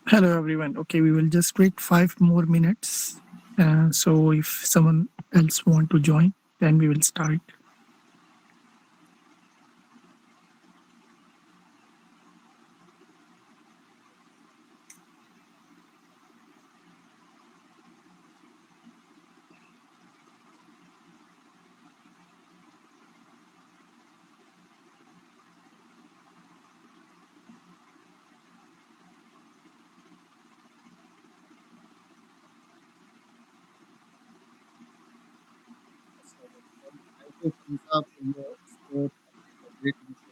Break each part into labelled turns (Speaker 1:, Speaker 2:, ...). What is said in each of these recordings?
Speaker 1: Hello, everyone. Okay, we will just wait 5 more minutes. So if someone else want to join, then we will start.
Speaker 2: Thank you, Hamza, for your support and your great initiative.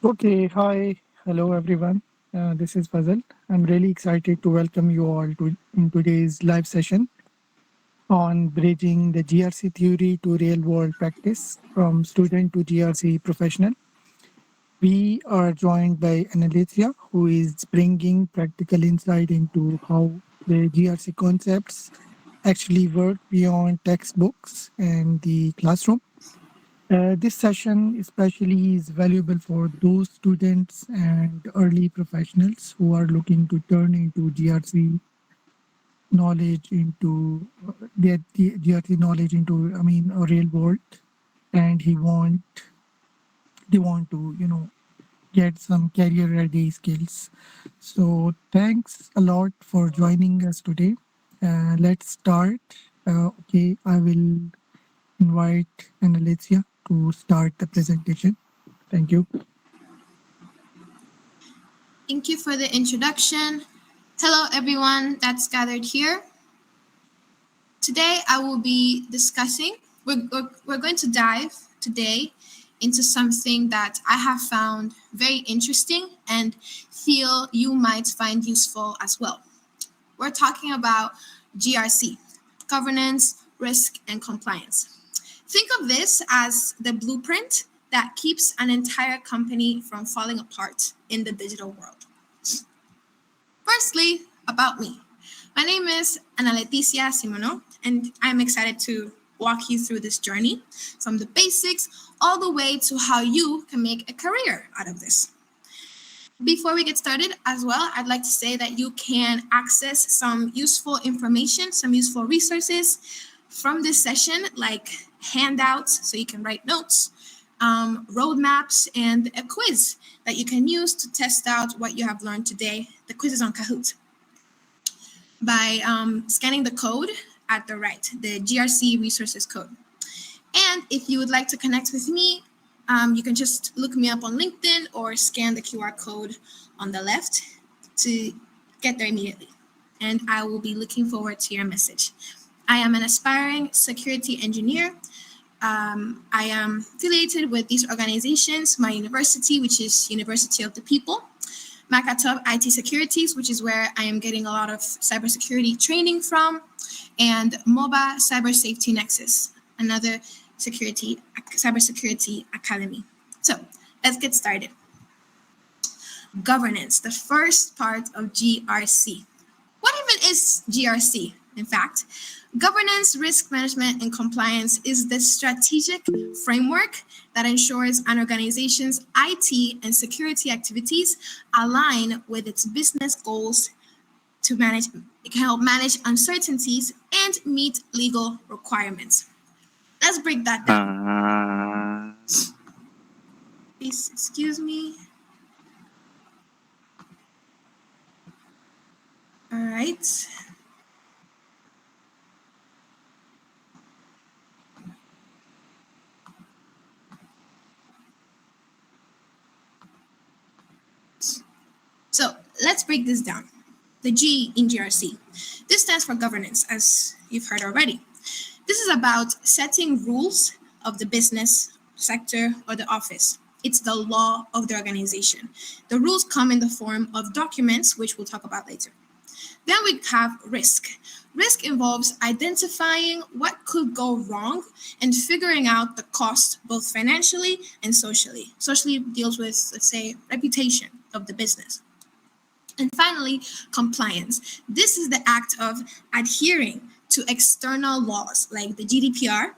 Speaker 1: Okay, hi, hello, everyone. This is Fazal. I'm really excited to welcome you all to in today's live session on bridging the GRC theory to real-world practice from student to GRC professional. We are joined by Analicia, who is bringing practical insight into how the GRC concepts actually work beyond textbooks and the classroom. This session especially is valuable for those students and early professionals who are looking to turn into GRC knowledge into their GRC knowledge into, a real world, and they want to, get some career ready skills. So thanks a lot for joining us today. Let's start. Okay, I will invite Analicia to start the presentation. Thank you.
Speaker 3: Thank you for the introduction. Hello, everyone that's gathered here. Today, I will be discussing, we're going to dive today into something that I have found very interesting and feel you might find useful as well. We're talking about GRC, governance, risk, and compliance. Think of this as the blueprint that keeps an entire company from falling apart in the digital world. Firstly, about me. My name is Ana Leticia Simono, and I'm excited to walk you through this journey from the basics all the way to how you can make a career out of this. Before we get started as well, I'd like to say that you can access some useful information, some useful resources from this session, like handouts so you can write notes, roadmaps, and a quiz that you can use to test out what you have learned today. The quiz is on Kahoot. By scanning the code at the right, the GRC resources code. And if you would like to connect with me, you can just look me up on LinkedIn or scan the QR code on the left to get there immediately. And I will be looking forward to your message. I am an aspiring security engineer. I am affiliated with these organizations, my university, which is University of the People, Makatov IT Securities, which is where I am getting a lot of cybersecurity training from, and MOBA Cyber Safety Nexus, another cybersecurity academy. So let's get started. Governance, the first part of GRC. What even is GRC? In fact, governance, risk management, and compliance is the strategic framework that ensures an organization's IT and security activities align with its business goals to manage. It can help manage uncertainties and meet legal requirements. Let's break that down. Please excuse me. All right. So let's break this down. The G in GRC. This stands for governance, as you've heard already. This is about setting rules of the business sector or the office. It's the law of the organization. The rules come in the form of documents, which we'll talk about later. Then we have risk. Risk involves identifying what could go wrong and figuring out the cost, both financially and socially. Socially deals with, let's say, reputation of the business. And finally, compliance. This is the act of adhering to external laws like the GDPR,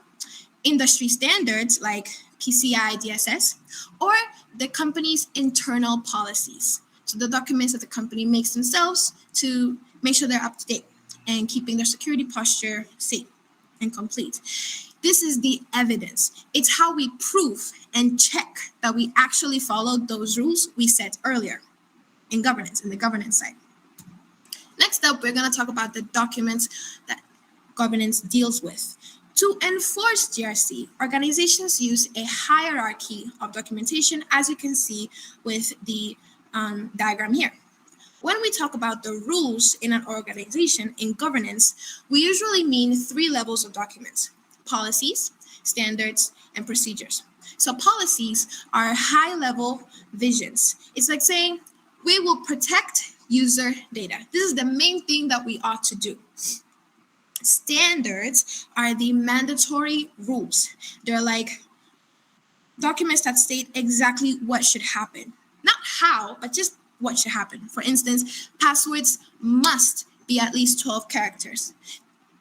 Speaker 3: industry standards like PCI-DSS, or the company's internal policies. So the documents that the company makes themselves to make sure they're up to date and keeping their security posture safe and complete. This is the evidence. It's how we prove and check that we actually followed those rules we set earlier in governance, in the governance side. Next up, we're going to talk about the documents that governance deals with. To enforce GRC, organizations use a hierarchy of documentation, as you can see with the diagram here. When we talk about the rules in an organization in governance, we usually mean 3 levels of documents: policies, standards, and procedures. So policies are high-level visions. It's like saying, we will protect user data. This is the main thing that we ought to do. Standards are the mandatory rules. They're like documents that state exactly what should happen. Not how, but just what should happen. For instance, passwords must be at least 12 characters.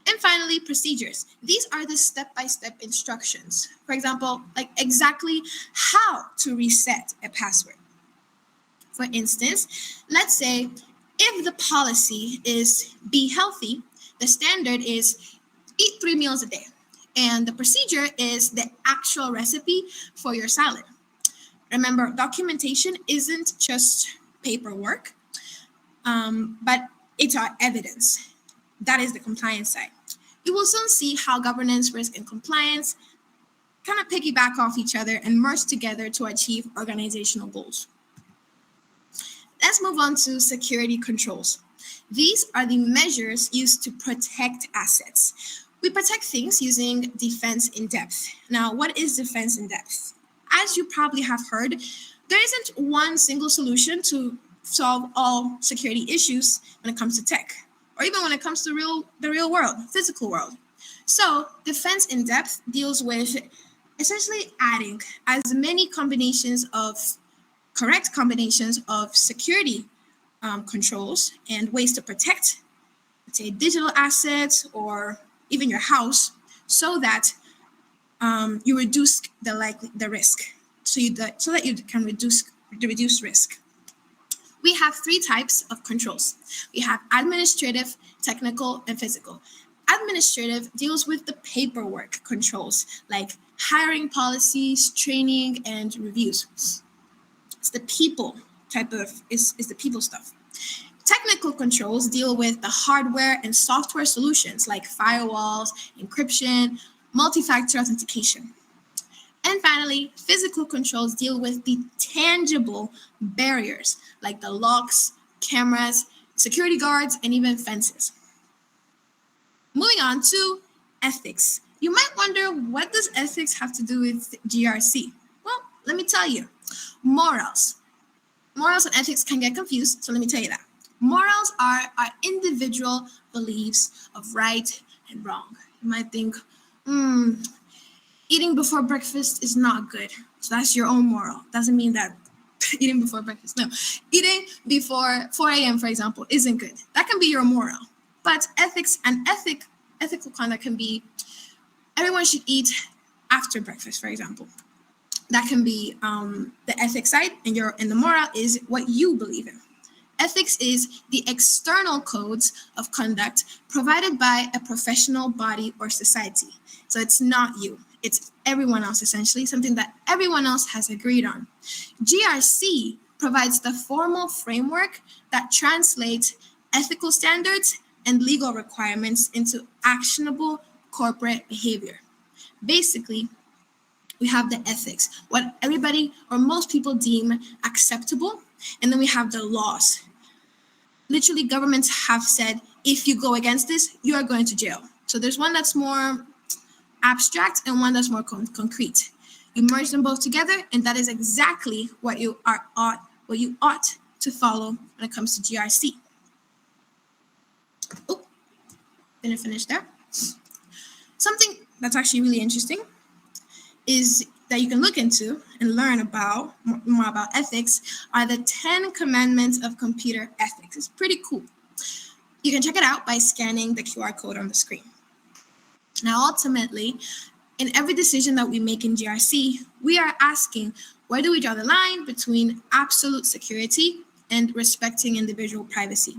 Speaker 3: And finally, procedures. These are the step-by-step instructions. For example, like exactly how to reset a password. For instance, let's say if the policy is be healthy, the standard is eat 3 meals a day. And the procedure is the actual recipe for your salad. Remember, documentation isn't just paperwork, but it's our evidence. That is the compliance side. You will soon see how governance, risk, and compliance kind of piggyback off each other and merge together to achieve organizational goals. Let's move on to security controls. These are the measures used to protect assets. We protect things using defense in depth. Now, what is defense in depth? As you probably have heard, there isn't one single solution to solve all security issues when it comes to tech, or even when it comes to the real world, physical world. So defense in depth deals with essentially adding as many correct combinations of security controls and ways to protect, let's say, digital assets or even your house, so that you reduce the risk, so that you can reduce risk. We have three types of controls. We have administrative, technical, and physical. Administrative deals with the paperwork controls, like hiring policies, training, and reviews. It's the people is the people stuff. Technical controls deal with the hardware and software solutions like firewalls, encryption, multi-factor authentication. And finally, physical controls deal with the tangible barriers like the locks, cameras, security guards, and even fences. Moving on to ethics. You might wonder, what does ethics have to do with GRC? Well, let me tell you. Morals and ethics can get confused, so let me tell you that. Morals are our individual beliefs of right and wrong. You might think, eating before breakfast is not good. So that's your own moral. Doesn't mean that eating before breakfast. No, eating before 4 a.m., for example, isn't good. That can be your moral. But ethics and ethical conduct can be, everyone should eat after breakfast, for example. That can be the ethics side, and the moral is what you believe in. Ethics is the external codes of conduct provided by a professional body or society. So it's not you, it's everyone else, essentially, something that everyone else has agreed on. GRC provides the formal framework that translates ethical standards and legal requirements into actionable corporate behavior. Basically, we have the ethics, what everybody or most people deem acceptable, and then we have the laws. Literally, governments have said, if you go against this, you are going to jail. So there's one that's more abstract and one that's more concrete. You merge them both together, and that is exactly what you ought to follow when it comes to GRC. Oh, didn't finish there. Something that's actually really interesting is that you can look into and learn about more about ethics are the 10 commandments of computer ethics. It's pretty cool. You can check it out by scanning the QR code on the screen. Now, ultimately, in every decision that we make in GRC, we are asking, where do we draw the line between absolute security and respecting individual privacy?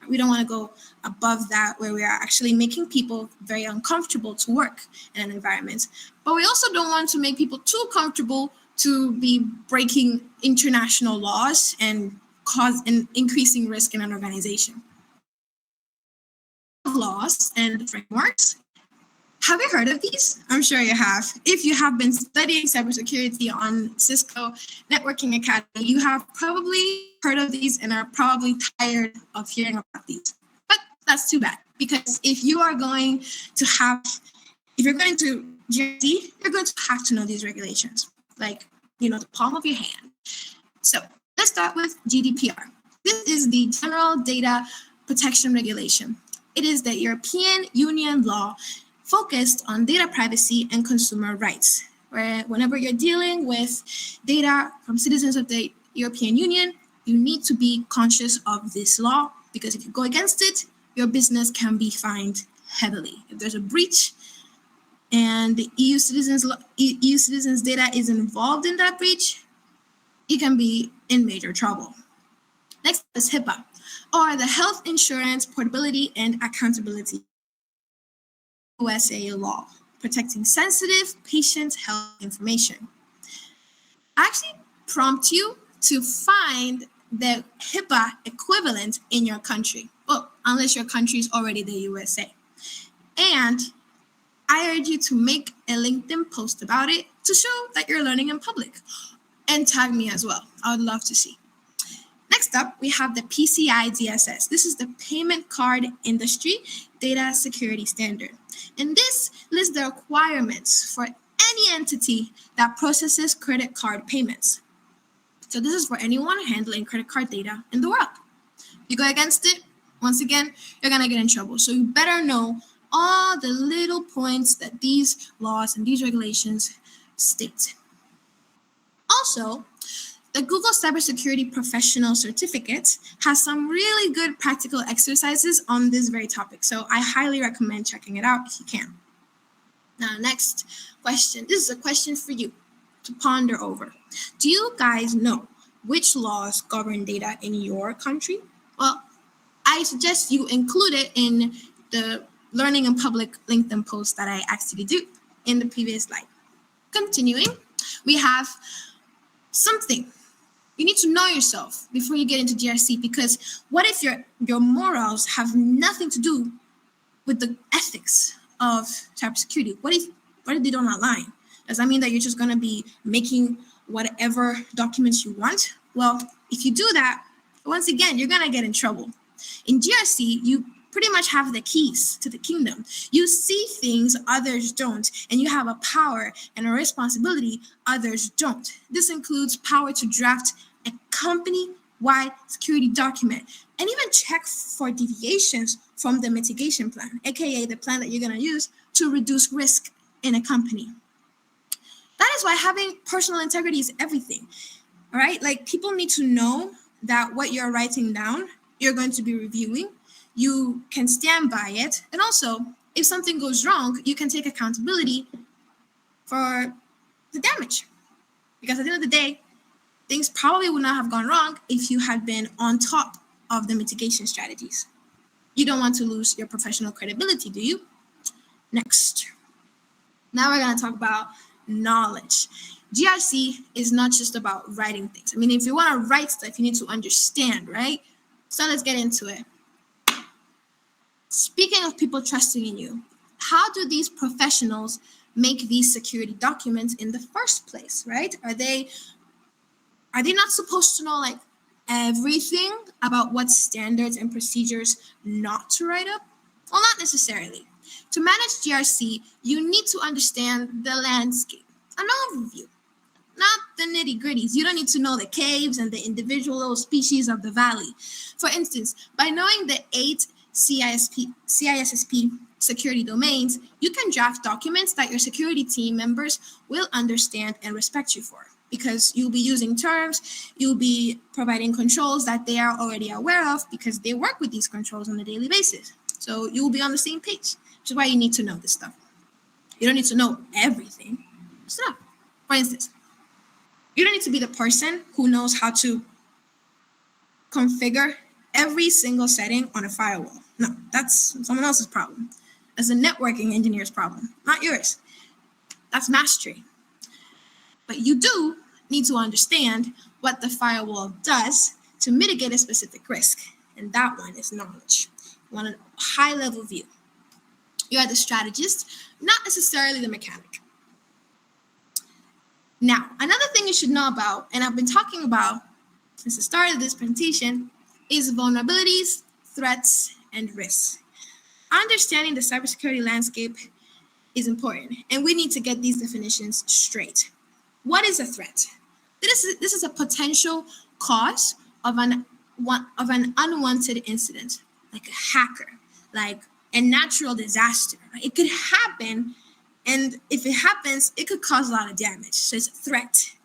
Speaker 3: We don't want to go above that, where we are actually making people very uncomfortable to work in an environment. But we also don't want to make people too comfortable to be breaking international laws and increasing risk in an organization. Laws and frameworks. Have you heard of these? I'm sure you have. If you have been studying cybersecurity on Cisco Networking Academy, you have probably heard of these and are probably tired of hearing about these. But that's too bad, because if you're going to GRC, you're going to have to know these regulations, like, the palm of your hand. So let's start with GDPR. This is the General Data Protection Regulation. It is the European Union law focused on data privacy and consumer rights, where whenever you're dealing with data from citizens of the European Union, you need to be conscious of this law, because if you go against it, your business can be fined heavily. If there's a breach and the EU citizens' data is involved in that breach, you can be in major trouble. Next is HIPAA, or the Health Insurance Portability and Accountability USA law, protecting sensitive patient health information. I actually prompt you to find the HIPAA equivalent in your country. Well, unless your country is already the USA. And I urge you to make a LinkedIn post about it to show that you're learning in public, and tag me as well. I would love to see. Next Next up, we have the PCI-DSS. This is the Payment Card Industry Data Security Standard. And this lists the requirements for any entity that processes credit card payments. So this is for anyone handling credit card data in the world. You go against it, once again, you're going to get in trouble. So you better know all the little points that these laws and these regulations state. Also, the Google Cybersecurity Professional Certificate has some really good practical exercises on this very topic. So I highly recommend checking it out if you can. Now, next question. This is a question for you to ponder over. Do you guys know which laws govern data in your country? Well, I suggest you include it in the Learning in Public LinkedIn post that I actually do in the previous slide. Continuing, we have something. You need to know yourself before you get into GRC, because what if your morals have nothing to do with the ethics of cybersecurity? What if they don't align? Does that mean that you're just going to be making whatever documents you want? Well, if you do that, once again, you're going to get in trouble. In GRC, you pretty much have the keys to the kingdom. You see things others don't, and you have a power and a responsibility others don't. This includes power to draft a company-wide security document and even check for deviations from the mitigation plan, aka the plan that you're going to use to reduce risk in a company. That is why having personal integrity is everything. All right, like people need to know that what you're writing down, you're going to be reviewing. You can stand by it. And also, if something goes wrong, you can take accountability for the damage. Because at the end of the day, things probably would not have gone wrong if you had been on top of the mitigation strategies. You don't want to lose your professional credibility, do you? Next. Now we're going to talk about knowledge. GRC is not just about writing things. I mean, if you want to write stuff, you need to understand, right? So let's get into it. Speaking of people trusting in you, how do these professionals make these security documents in the first place, right? Are they not supposed to know like everything about what standards and procedures not to write up? Well, not necessarily. To manage GRC, you need to understand the landscape, an overview, not the nitty-gritties. You don't need to know the caves and the individual little species of the valley. For instance, by knowing the 8 CISSP security domains, you can draft documents that your security team members will understand and respect you for, because you'll be using terms, you'll be providing controls that they are already aware of because they work with these controls on a daily basis. So you'll be on the same page, which is why you need to know this stuff. You don't need to know everything. Stuff. For instance, you don't need to be the person who knows how to configure every single setting on a firewall. No, that's someone else's problem. That's a networking engineer's problem, not yours. That's mastery. But you do need to understand what the firewall does to mitigate a specific risk. And that one is knowledge. You want a high-level view. You are the strategist, not necessarily the mechanic. Now, another thing you should know about, and I've been talking about since the start of this presentation, is vulnerabilities, threats, and risks. Understanding the cybersecurity landscape is important, and we need to get these definitions straight. What is a threat? This is a potential cause of an unwanted incident, like a hacker, like a natural disaster. It could happen, and if it happens, it could cause a lot of damage. So it's a threat.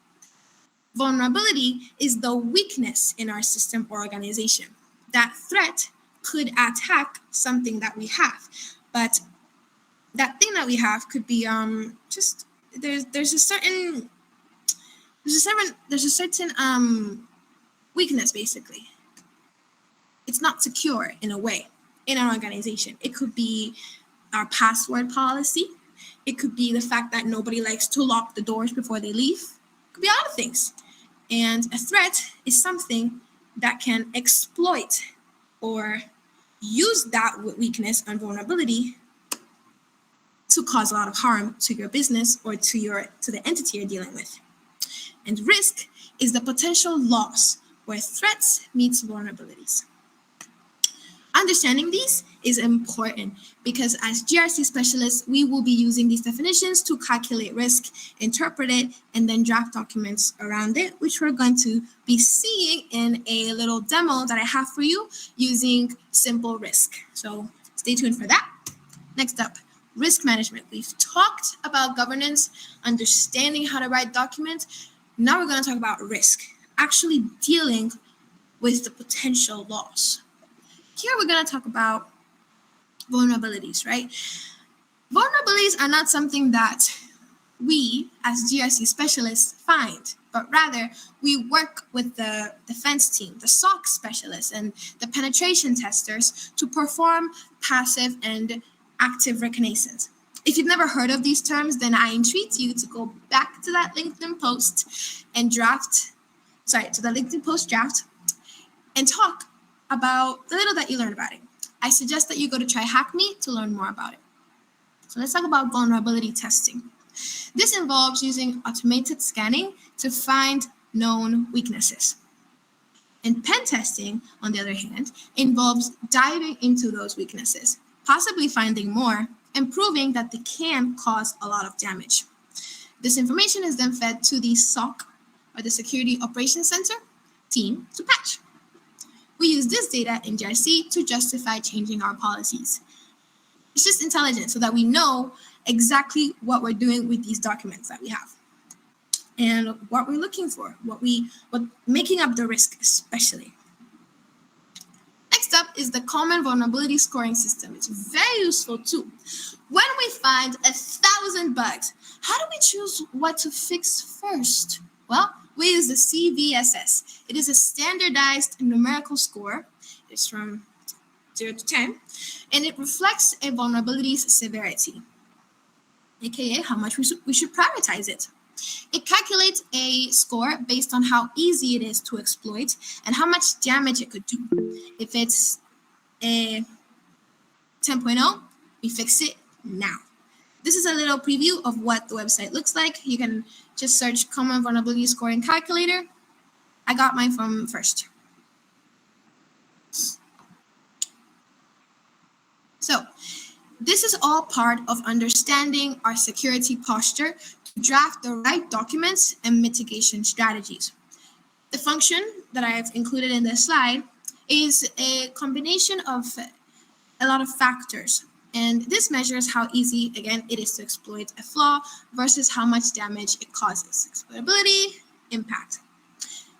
Speaker 3: Vulnerability is the weakness in our system or organization. That threat could attack something that we have, but that thing that we have could be just there's a certain weakness. Basically, it's not secure in a way in an organization. It could be our password policy. It could be the fact that nobody likes to lock the doors before they leave. It could be a lot of things. And a threat is something that can exploit or use that weakness and vulnerability to cause a lot of harm to your business or to the entity you're dealing with. And risk is the potential loss where threats meets vulnerabilities. Understanding these is important because as GRC specialists, we will be using these definitions to calculate risk, interpret it, and then draft documents around it, which we're going to be seeing in a little demo that I have for you using SimpleRisk. So stay tuned for that. Next up, risk management. We've talked about governance, understanding how to write documents. Now we're going to talk about risk, actually dealing with the potential loss. Here we're going to talk about vulnerabilities, right? Vulnerabilities are not something that we as GRC specialists find, but rather we work with the defense team, the SOC specialists, and the penetration testers to perform passive and active reconnaissance. If you've never heard of these terms, then I entreat you to go back to that LinkedIn post and draft and talk about the little that you learned about it. I suggest that you go to Try Hack Me to learn more about it. So let's talk about vulnerability testing. This involves using automated scanning to find known weaknesses. And pen testing, on the other hand, involves diving into those weaknesses, possibly finding more, and proving that they can cause a lot of damage. This information is then fed to the SOC, or the Security Operations Center, team to patch. We use this data in GRC to justify changing our policies. It's just intelligent so that we know exactly what we're doing with these documents that we have and what we're looking for, what making up the risk especially. Next up is the common vulnerability scoring system. It's very useful too. When we find 1,000 bugs, how do we choose what to fix first? Well, we use the CVSS. It is a standardized numerical score. It's from 0 to 10, and it reflects a vulnerability's severity, aka how much we should prioritize it. It calculates a score based on how easy it is to exploit and how much damage it could do. If it's a 10.0, we fix it now. This is a little preview of what the website looks like. You can just search Common Vulnerability Scoring Calculator. I got mine from First. So this is all part of understanding our security posture to draft the right documents and mitigation strategies. The function that I've included in this slide is a combination of a lot of factors. And this measures how easy, again, it is to exploit a flaw versus how much damage it causes. Exploitability, impact.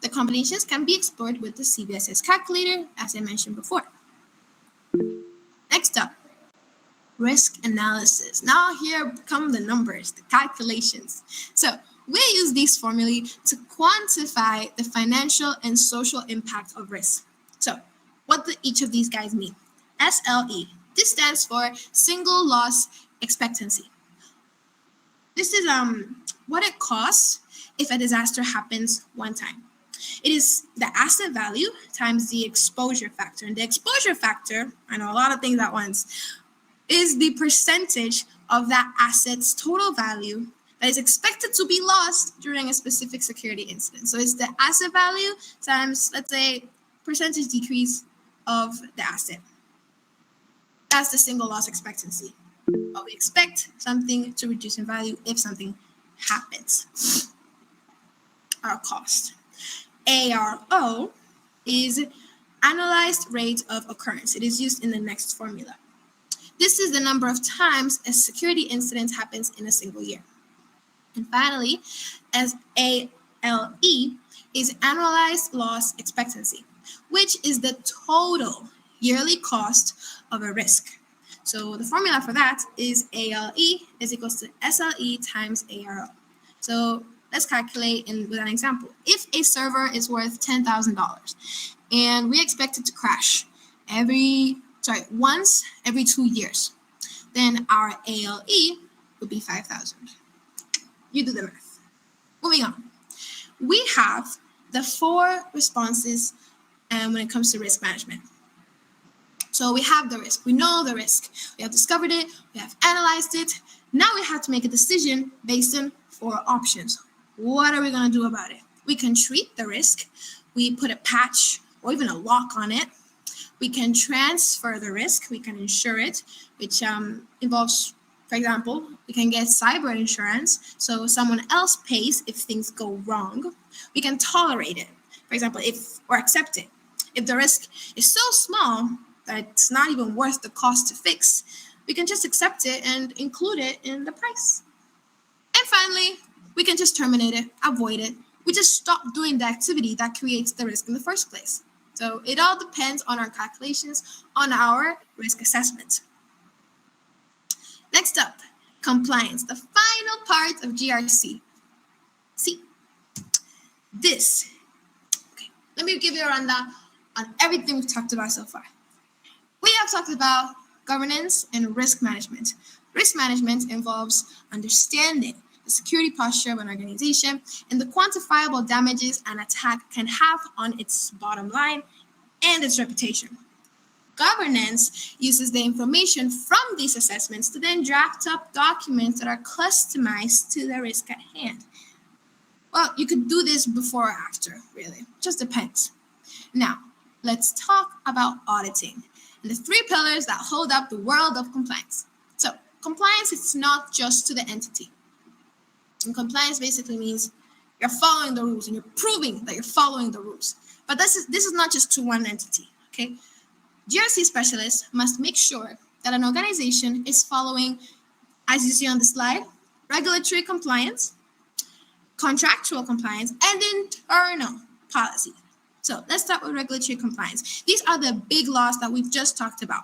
Speaker 3: The combinations can be explored with the CVSS calculator, as I mentioned before. Next up, risk analysis. Now here come the numbers, the calculations. So we use these formulae to quantify the financial and social impact of risk. So what do each of these guys mean? SLE. This stands for single loss expectancy. This is what it costs if a disaster happens one time. It is the asset value times the exposure factor. And the exposure factor, I know a lot of things at once, is the percentage of that asset's total value that is expected to be lost during a specific security incident. So it's the asset value times, let's say, percentage decrease of the asset. That's the single loss expectancy. But we expect something to reduce in value if something happens. Our cost. ARO is analyzed rate of occurrence. It is used in the next formula. This is the number of times a security incident happens in a single year. And finally, as ALE is annualized loss expectancy, which is the total yearly cost of a risk. So the formula for that is ALE is equals to SLE times ARO. So let's calculate with an example. If a server is worth $10,000 and we expect it to crash once every 2 years, then our ALE would be 5,000. You do the math. Moving on. We have the 4 responses when it comes to risk management. So we have the risk. We know the risk. We have discovered it. We have analyzed it. Now we have to make a decision based on 4 options. What are we going to do about it? We can treat the risk. we put a patch or even a lock on it. We can transfer the risk, we can insure it, which involves, for example, we can get cyber insurance, so someone else pays if things go wrong. We can tolerate it, for example, or accept it. If the risk is so small that it's not even worth the cost to fix, we can just accept it and include it in the price. And finally, we can just terminate it, avoid it. We just stop doing the activity that creates the risk in the first place. So it all depends on our calculations, on our risk assessment. Next up, compliance, the final part of GRC. See, this. Okay, let me give you a rundown on everything we've talked about so far. We have talked about governance and risk management. Risk management involves understanding the security posture of an organization and the quantifiable damages an attack can have on its bottom line and its reputation. Governance uses the information from these assessments to then draft up documents that are customized to the risk at hand. Well, you could do this before or after, really. Just depends. Now, let's talk about auditing and the three pillars that hold up the world of compliance. So, compliance is not just to the entity. And compliance basically means you're following the rules and you're proving that you're following the rules. But this is not just to one entity, okay? GRC specialists must make sure that an organization is following, as you see on the slide, regulatory compliance, contractual compliance, and internal policy. So let's start with regulatory compliance. These are the big laws that we've just talked about.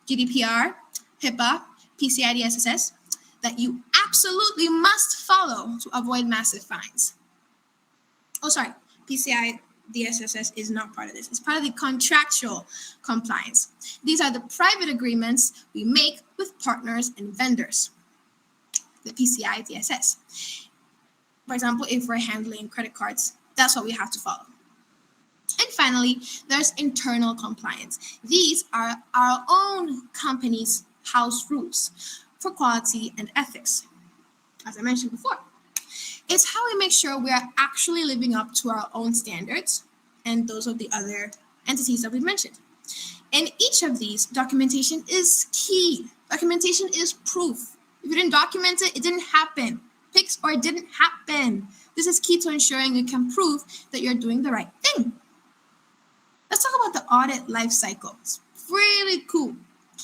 Speaker 3: GDPR, HIPAA, PCI-DSS, that you absolutely must follow to avoid massive fines. Oh, sorry, PCI-DSS is not part of this. It's part of the contractual compliance. These are the private agreements we make with partners and vendors, the PCI-DSS. For example, if we're handling credit cards, that's what we have to follow. And finally, there's internal compliance. These are our own company's house rules for quality and ethics. As I mentioned before, it's how we make sure we are actually living up to our own standards and those of the other entities that we've mentioned. In each of these, documentation is key. Documentation is proof. If you didn't document it, it didn't happen. Fix or it didn't happen. This is key to ensuring you can prove that you're doing the right thing. Let's talk about the audit lifecycle. It's really cool.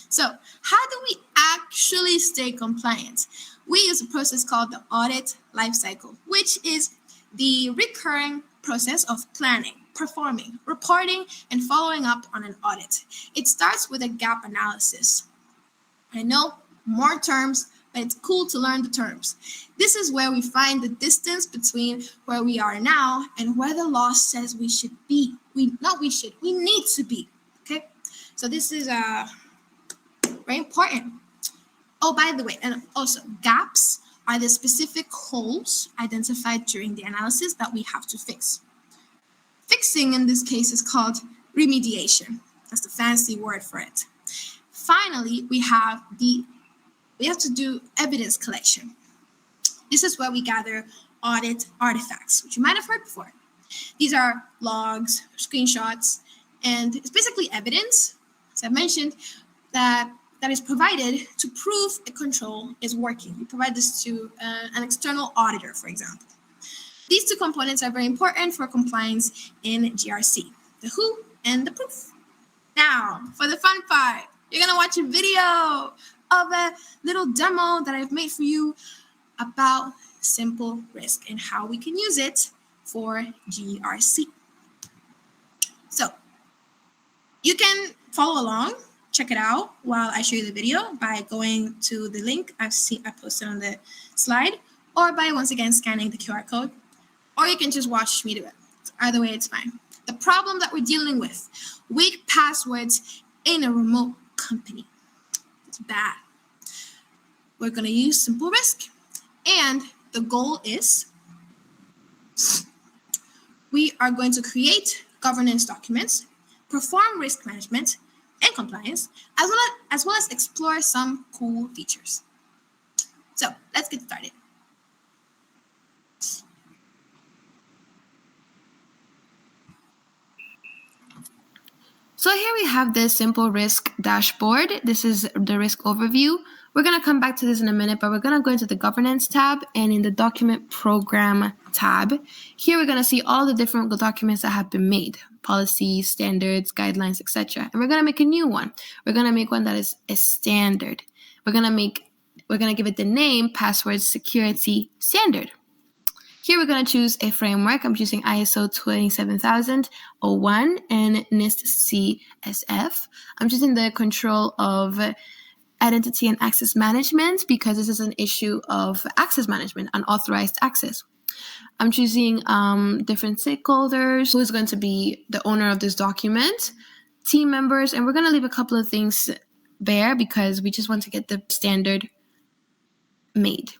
Speaker 3: So, how do we actually stay compliant? We use a process called the audit lifecycle, which is the recurring process of planning, performing, reporting, and following up on an audit. It starts with a gap analysis. I know, more terms, but it's cool to learn the terms. This is where we find the distance between where we are now and where the law says we should be. We need to be, okay? So this is very important. Oh, by the way, and also gaps are the specific holes identified during the analysis that we have to fix. Fixing in this case is called remediation. That's the fancy word for it. Finally, we have to do evidence collection. This is where we gather audit artifacts, which you might have heard before. These are logs, screenshots, and it's basically evidence, as I mentioned, that is provided to prove a control is working. We provide this to an external auditor, for example. These two components are very important for compliance in GRC, the who and the proof. Now, for the fun part, you're going to watch a video of a little demo that I've made for you about SimpleRisk and how we can use it for GRC. So you can follow along, check it out while I show you the video by going to the link I posted on the slide, or by once again scanning the QR code, or you can just watch me do it. Either way, it's fine. The problem that we're dealing with, weak passwords in a remote company. It's bad. We're going to use SimpleRisk, and the goal is we are going to create governance documents, perform risk management and compliance, as well as explore some cool features. So let's get started. So here we have this SimpleRisk dashboard. This is the risk overview. We're going to come back to this in a minute, but we're going to go into the governance tab, and in the document program tab, here we're going to see all the different documents that have been made, policies, standards, guidelines, etc. And we're going to make a new one. We're going to make one that is a standard. We're going to give it the name Password Security Standard. Here we're going to choose a framework. I'm choosing ISO 27001 and NIST CSF. I'm choosing the control of identity and access management because this is an issue of access management, unauthorized access. I'm choosing different stakeholders, who is going to be the owner of this document, team members, and we're going to leave a couple of things there because we just want to get the standard made.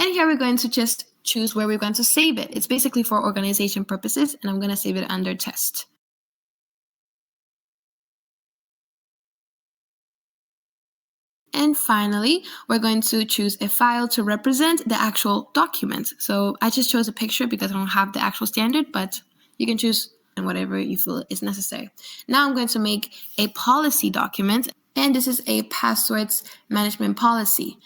Speaker 3: And here we're going to just choose where we're going to save it. It's basically for organization purposes, and I'm going to save it under test. And finally, we're going to choose a file to represent the actual document. So I just chose a picture because I don't have the actual standard, but you can choose whatever you feel is necessary. Now I'm going to make a policy document, and this is a passwords management policy.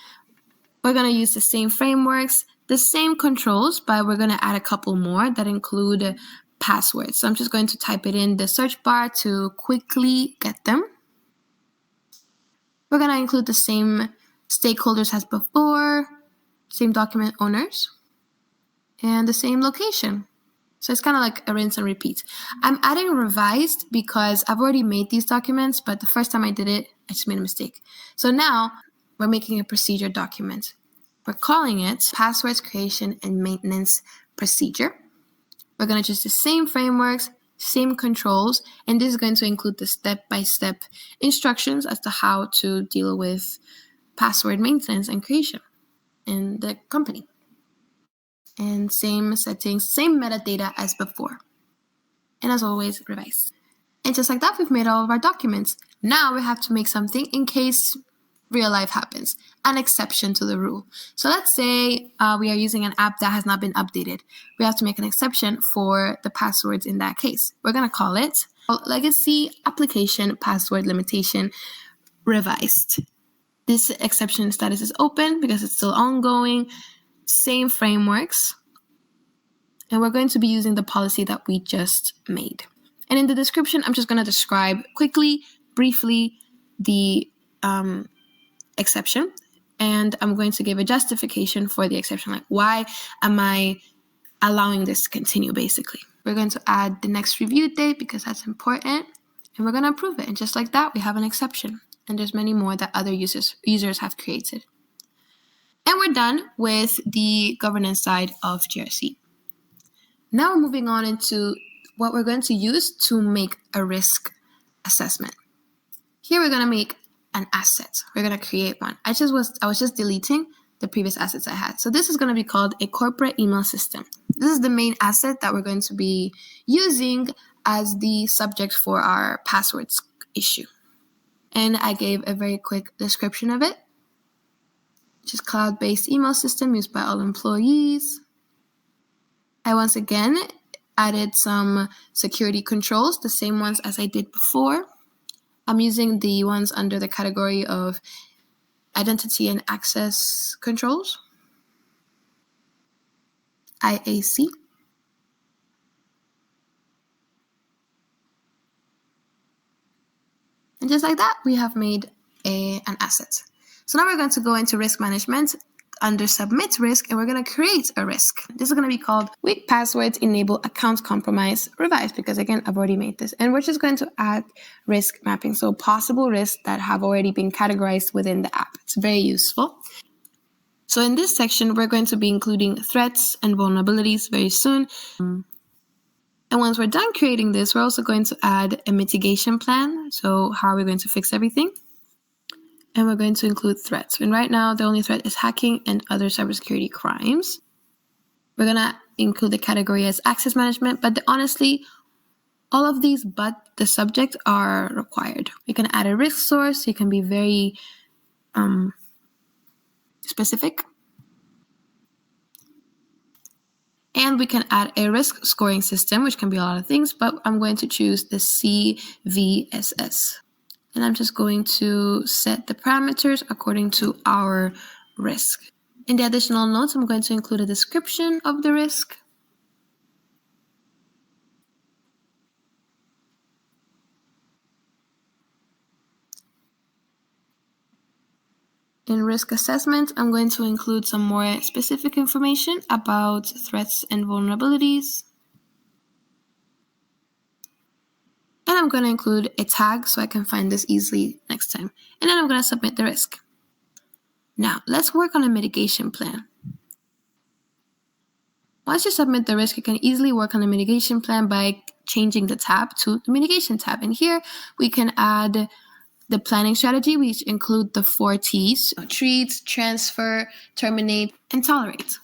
Speaker 3: We're going to use the same frameworks, the same controls, but we're going to add a couple more that include passwords. So I'm just going to type it in the search bar to quickly get them. We're going to include the same stakeholders as before, same document owners, and the same location. So it's kind of like a rinse and repeat. I'm adding revised because I've already made these documents, but the first time I did it, I just made a mistake. So now we're making a procedure document. We're calling it Passwords Creation and Maintenance Procedure. We're going to choose the same frameworks, same controls, and this is going to include the step-by-step instructions as to how to deal with password maintenance and creation in the company. And same settings, same metadata as before. And as always, revise. And just like that, we've made all of our documents. Now we have to make something in case real life happens, an exception to the rule. So let's say we are using an app that has not been updated. We have to make an exception for the passwords in that case. We're going to call it Legacy Application Password Limitation Revised. This exception status is open because it's still ongoing. Same frameworks. And we're going to be using the policy that we just made. And in the description, I'm just going to describe quickly, briefly, the exception, and I'm going to give a justification for the exception, like why am I allowing this to continue, basically. We're going to add the next review date because that's important, and we're going to approve it. And just like that, we have an exception, and there's many more that other users have created. And we're done with the governance side of GRC. Now we're moving on into what we're going to use to make a risk assessment. Here we're going to make an asset. We're going to create one. I was just deleting the previous assets I had. So this is going to be called a corporate email system. This is the main asset that we're going to be using as the subject for our passwords issue. And I gave a very quick description of it, which is cloud-based email system used by all employees. I once again added some security controls, the same ones as I did before. I'm using the ones under the category of identity and access controls, IAC. And just like that, we have made an asset. So now we're going to go into risk management under submit risk, and we're going to create a risk. This is going to be called weak passwords enable account compromise revised, because again, I've already made this. And we're just going to add risk mapping. So possible risks that have already been categorized within the app. It's very useful. So in this section, we're going to be including threats and vulnerabilities very soon. And once we're done creating this, we're also going to add a mitigation plan. So how are we going to fix everything? And we're going to include threats. And right now, the only threat is hacking and other cybersecurity crimes. We're going to include the category as access management, but honestly, all of these but the subject are required. We can add a risk source. You can be very specific. And we can add a risk scoring system, which can be a lot of things, but I'm going to choose the CVSS. And I'm just going to set the parameters according to our risk. In the additional notes, I'm going to include a description of the risk. In risk assessment, I'm going to include some more specific information about threats and vulnerabilities. And I'm going to include a tag so I can find this easily next time. And then I'm going to submit the risk. Now, let's work on a mitigation plan. Once you submit the risk, you can easily work on a mitigation plan by changing the tab to the mitigation tab. And here we can add the planning strategy, which include the 4 T's: treat, transfer, terminate, and tolerate.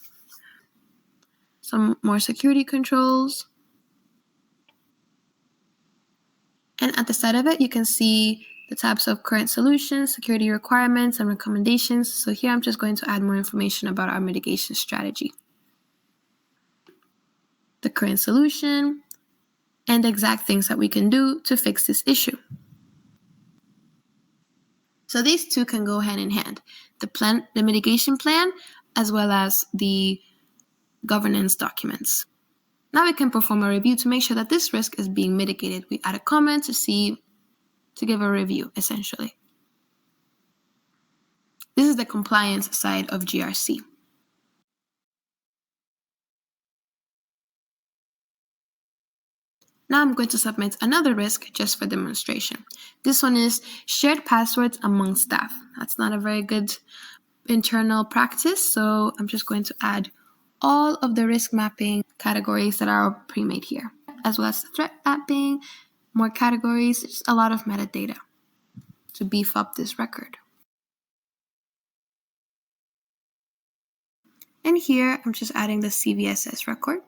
Speaker 3: Some more security controls. And at the side of it, you can see the tabs of current solutions, security requirements, and recommendations. So here I'm just going to add more information about our mitigation strategy. The current solution, and the exact things that we can do to fix this issue. So these two can go hand in hand, the mitigation plan, as well as the governance documents. Now we can perform a review to make sure that this risk is being mitigated. We add a comment to give a review, essentially. This is the compliance side of GRC. Now I'm going to submit another risk just for demonstration. This one is shared passwords among staff. That's not a very good internal practice, so I'm just going to add all of the risk mapping categories that are pre-made here, as well as the threat mapping, more categories, just a lot of metadata to beef up this record. And here I'm just adding the CVSS record.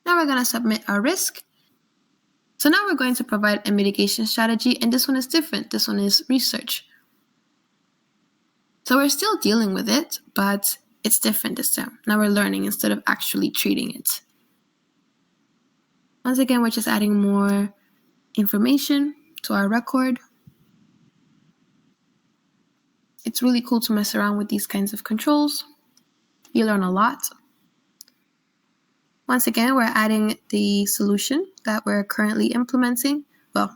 Speaker 3: Now we're going to submit our risk. So now we're going to provide a mitigation strategy, and this one is different. This one is research. So we're still dealing with it, but it's different this time. Now we're learning instead of actually treating it. Once again, we're just adding more information to our record. It's really cool to mess around with these kinds of controls. You learn a lot. Once again, we're adding the solution that we're currently implementing. Well,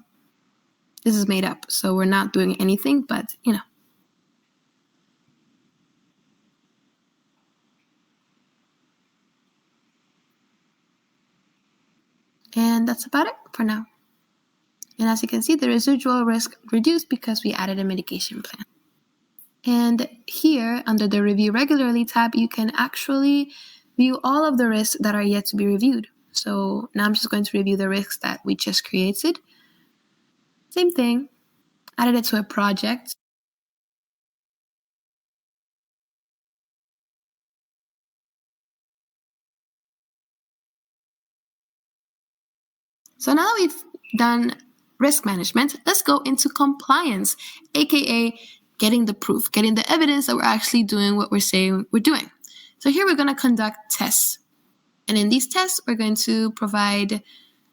Speaker 3: this is made up, so we're not doing anything, but you know. And that's about it for now. And as you can see, the residual risk reduced because we added a mitigation plan. And here, under the Review Regularly tab, you can actually view all of the risks that are yet to be reviewed. So now I'm just going to review the risks that we just created. Same thing, added it to a project. So now that we've done risk management, let's go into compliance, aka getting the proof, getting the evidence that we're actually doing what we're saying we're doing. So here we're going to conduct tests. And in these tests, we're going to provide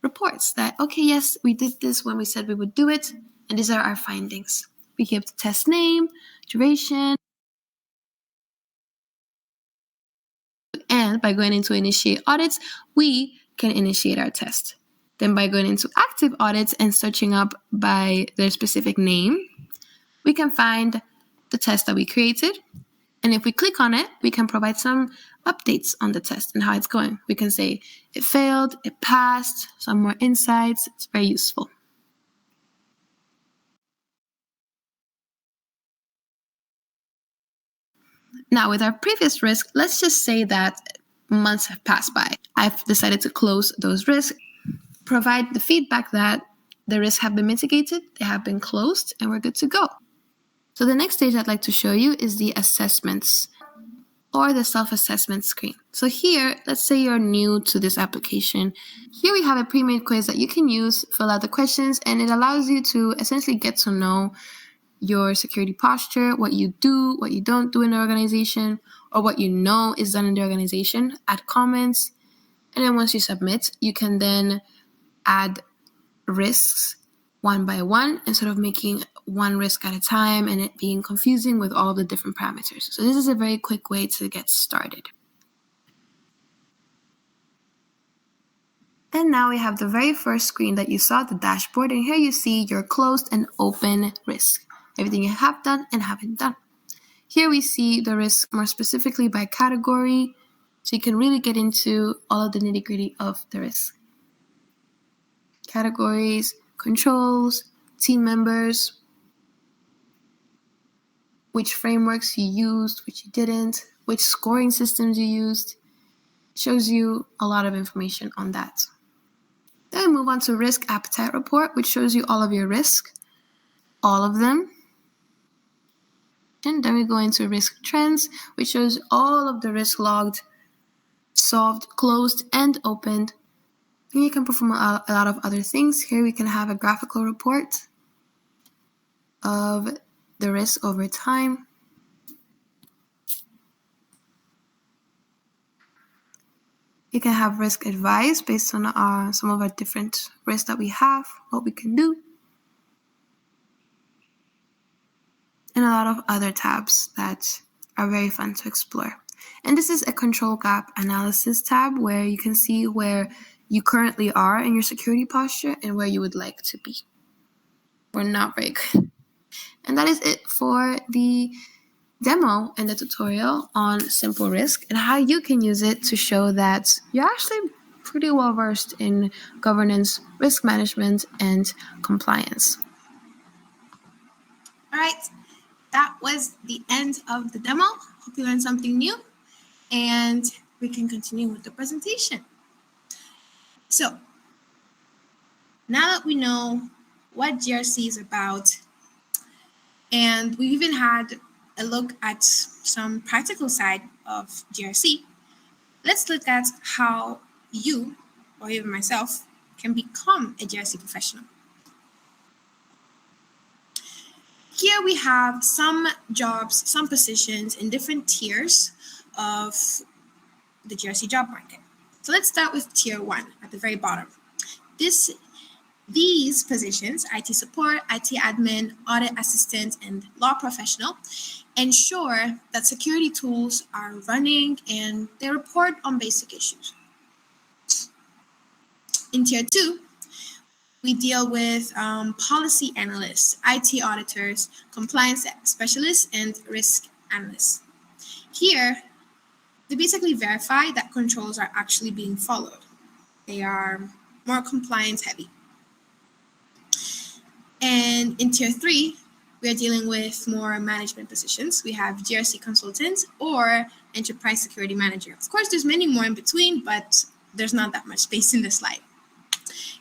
Speaker 3: reports that, okay, yes, we did this when we said we would do it, and these are our findings. We give the test name, duration, and by going into initiate audits, we can initiate our test. Then by going into active audits and searching up by their specific name, we can find the test that we created. And if we click on it, we can provide some updates on the test and how it's going. We can say it failed, it passed, some more insights. It's very useful. Now, with our previous risk, let's just say that months have passed by. I've decided to close those risks, provide the feedback that the risks have been mitigated, they have been closed, and we're good to go. So the next stage I'd like to show you is the assessments or the self-assessment screen. So here, let's say you're new to this application. Here we have a pre-made quiz that you can use, fill out the questions, and it allows you to essentially get to know your security posture, what you do, what you don't do in the organization, or what you know is done in the organization, add comments, and then once you submit, you can then add risks one by one instead of making one risk at a time and it being confusing with all the different parameters. So this is a very quick way to get started. And now we have the very first screen that you saw, the dashboard, and here you see your closed and open risk, everything you have done and haven't done. Here we see the risk more specifically by category, so you can really get into all of the nitty-gritty of the risk. Categories, controls, team members, which frameworks you used, which you didn't, which scoring systems you used. It shows you a lot of information on that. Then we move on to risk appetite report, which shows you all of your risk, all of them. And then we go into risk trends, which shows all of the risk logged, solved, closed, and opened. And you can perform a lot of other things. Here we can have a graphical report of the risk over time. You can have risk advice based on some of our different risks that we have, what we can do, and a lot of other tabs that are very fun to explore. And this is a control gap analysis tab where you can see where you currently are in your security posture and where you would like to be. We're not very good. And that is it for the demo and the tutorial on SimpleRisk and how you can use it to show that you're actually pretty well versed in governance, risk management, and compliance. All right, that was the end of the demo. Hope you learned something new, and we can continue with the presentation. So now that we know what GRC is about, and we even had a look at some practical side of GRC, let's look at how you, or even myself, can become a GRC professional. Here we have some jobs, some positions in different tiers of the GRC job market. So let's start with tier 1 at the very bottom. These positions, IT support, IT admin, audit assistant, and law professional, ensure that security tools are running and they report on basic issues. In tier 2, we deal with policy analysts, IT auditors, compliance specialists, and risk analysts. Here, they basically verify that controls are actually being followed. They are more compliance heavy. And in tier 3, we are dealing with more management positions. We have GRC consultant or enterprise security manager. Of course, there's many more in between, but there's not that much space in the slide.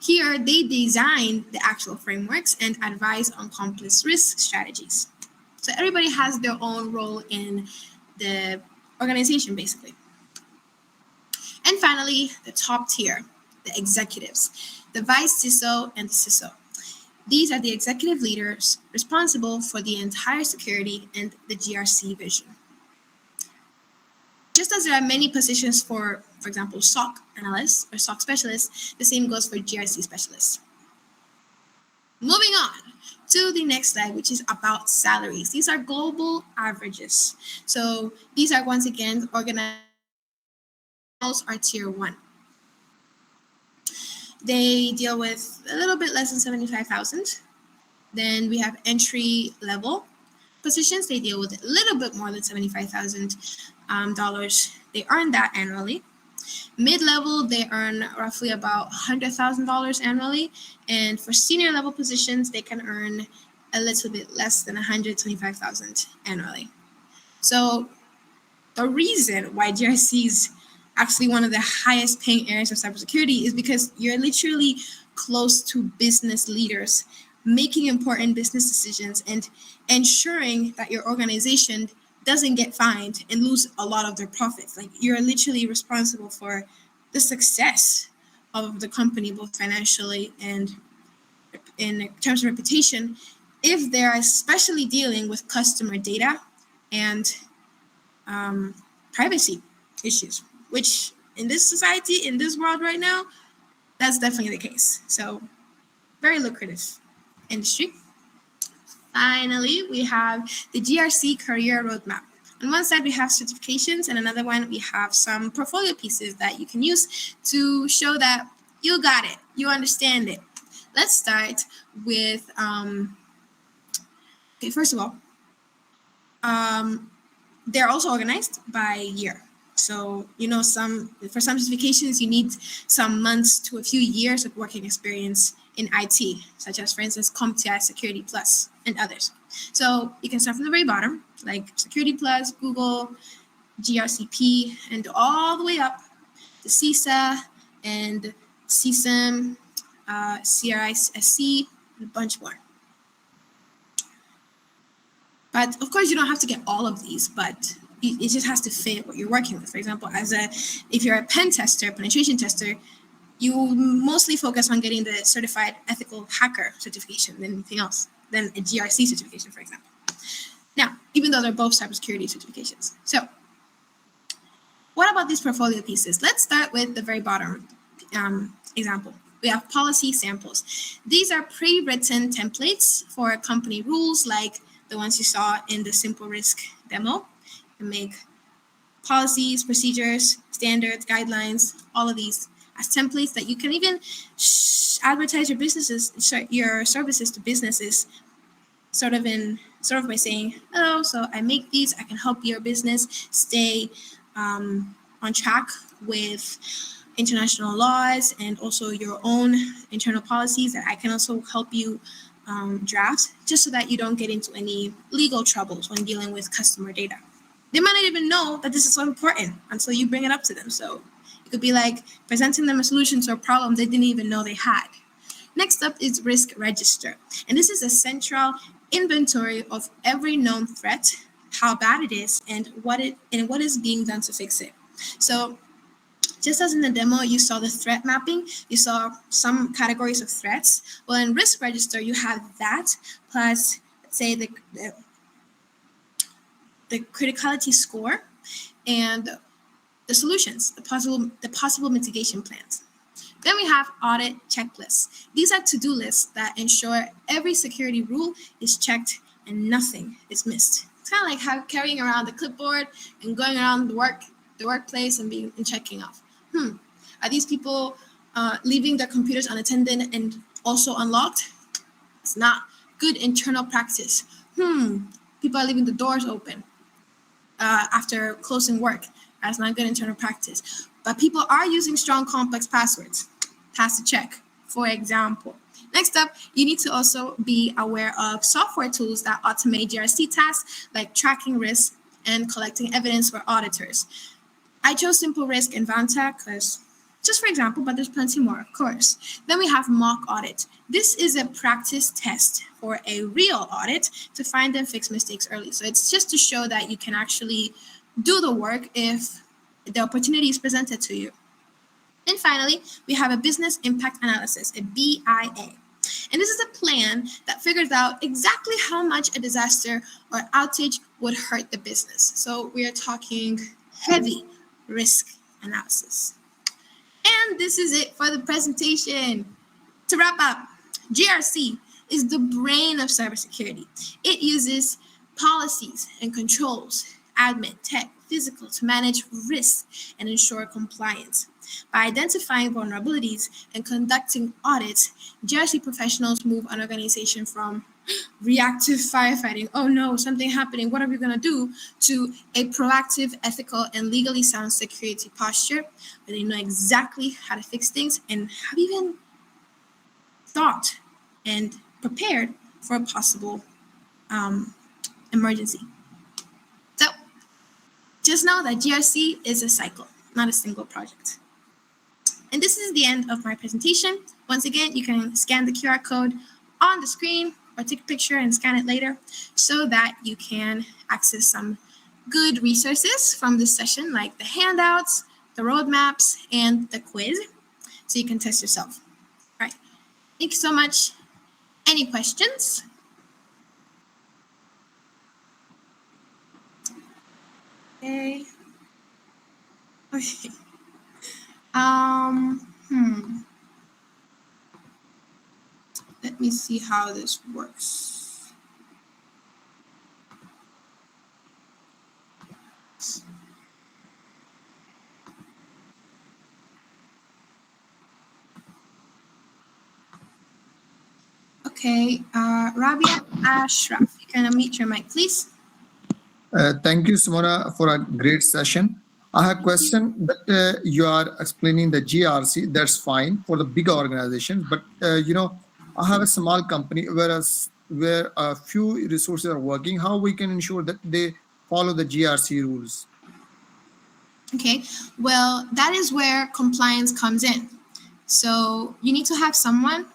Speaker 3: Here, they design the actual frameworks and advise on complex risk strategies. So everybody has their own role in the organization, basically. And finally, the top tier, the executives, the vice CISO and the CISO. These are the executive leaders responsible for the entire security and the GRC vision. Just as there are many positions for example, SOC analysts or SOC specialists, the same goes for GRC specialists. Moving on to the next slide, which is about salaries. These are global averages. So these are once again organized are tier 1. They deal with a little bit less than 75,000. Then we have entry level positions. They deal with a little bit more than $75,000. They earn that annually. Mid-level, they earn roughly about $100,000 annually. And for senior level positions, they can earn a little bit less than $125,000 annually. So the reason why GRC is actually one of the highest paying areas of cybersecurity is because you're literally close to business leaders, making important business decisions and ensuring that your organization doesn't get fined and lose a lot of their profits. Like, you're literally responsible for the success of the company, both financially and in terms of reputation, if they are especially dealing with customer data and privacy issues, which in this society, in this world right now, that's definitely the case. So very lucrative industry. Finally, we have the GRC career roadmap. On one side, we have certifications, and another one, we have some portfolio pieces that you can use to show that you got it, you understand it. Let's start with, okay, first of all, they're also organized by year. So, for some certifications, you need some months to a few years of working experience in IT, such as, for instance, CompTIA Security Plus and others. So you can start from the very bottom, like Security Plus, Google, GRCP, and all the way up to CISA and CSIM, CRISC, and a bunch more. But of course, you don't have to get all of these, but it just has to fit what you're working with. For example, if you're a pen tester, penetration tester, you mostly focus on getting the certified ethical hacker certification than anything else, than a GRC certification, for example. Now, even though they're both cybersecurity certifications. So what about these portfolio pieces? Let's start with the very bottom example. We have policy samples. These are pre-written templates for company rules, like the ones you saw in the SimpleRisk demo. You make policies, procedures, standards, guidelines, all of these as templates that you can even advertise your services to businesses, sort of by saying, "Oh, so I make these. I can help your business stay on track with international laws and also your own internal policies that I can also help you draft, just so that you don't get into any legal troubles when dealing with customer data." They might not even know that this is so important until you bring it up to them. So it could be like presenting them a solution to a problem they didn't even know they had. Next up is risk register. And this is a central inventory of every known threat, how bad it is, and what is being done to fix it. So just as in the demo, you saw the threat mapping, you saw some categories of threats. Well, in risk register, you have that plus, let's say, the criticality score and the solutions, the possible mitigation plans. Then we have audit checklists. These are to-do lists that ensure every security rule is checked and nothing is missed. It's kind of like carrying around the clipboard and going around the workplace and checking off. Are these people leaving their computers unattended and also unlocked? It's not good internal practice. People are leaving the doors open after closing work. That's not good internal practice. But people are using strong, complex passwords. Pass the check, for example. Next up, you need to also be aware of software tools that automate GRC tasks, like tracking risks and collecting evidence for auditors. I chose SimpleRisk and Vanta because, just for example, but there's plenty more, of course. Then we have mock audit. This is a practice test for a real audit to find and fix mistakes early. So it's just to show that you can actually do the work if the opportunity is presented to you. And finally, we have a business impact analysis, a BIA. And this is a plan that figures out exactly how much a disaster or outage would hurt the business. So we are talking heavy risk analysis. And this is it for the presentation. To wrap up, GRC is the brain of cybersecurity. It uses policies and controls, admin, tech, physical, to manage risk and ensure compliance. By identifying vulnerabilities and conducting audits, GRC professionals move an organization from reactive firefighting, oh no, something happening, what are we going to do, to a proactive, ethical, and legally sound security posture where they know exactly how to fix things and have even thought and prepared for a possible emergency. So just know that GRC is a cycle, not a single project. And this is the end of my presentation. Once again, you can scan the QR code on the screen or take a picture and scan it later so that you can access some good resources from this session, like the handouts, the roadmaps, and the quiz, so you can test yourself. All right. Thank you so much. Any questions? Okay. Okay. Hmm. Let me see how this works. Okay, Rabia Ashraf, you can unmute your mic, please.
Speaker 2: Thank you, Simona, for a great session. I have a question that you are explaining the GRC. That's fine for the big organizations, but I have a small company where a few resources are working. How we can ensure that they follow the GRC rules?
Speaker 3: Okay, well, that is where compliance comes in. So you need to have someone,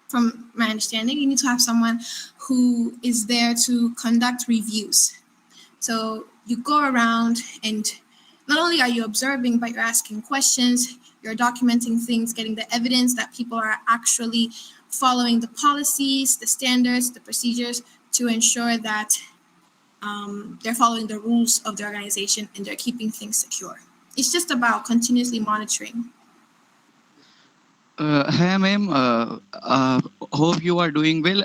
Speaker 3: from my understanding, you need to have someone who is there to conduct reviews. So you go around and not only are you observing, but you're asking questions, you're documenting things, getting the evidence that people are actually following the policies, the standards, the procedures to ensure that they're following the rules of the organization and they're keeping things secure. It's just about continuously monitoring.
Speaker 4: Hi, ma'am. Hope you are doing well.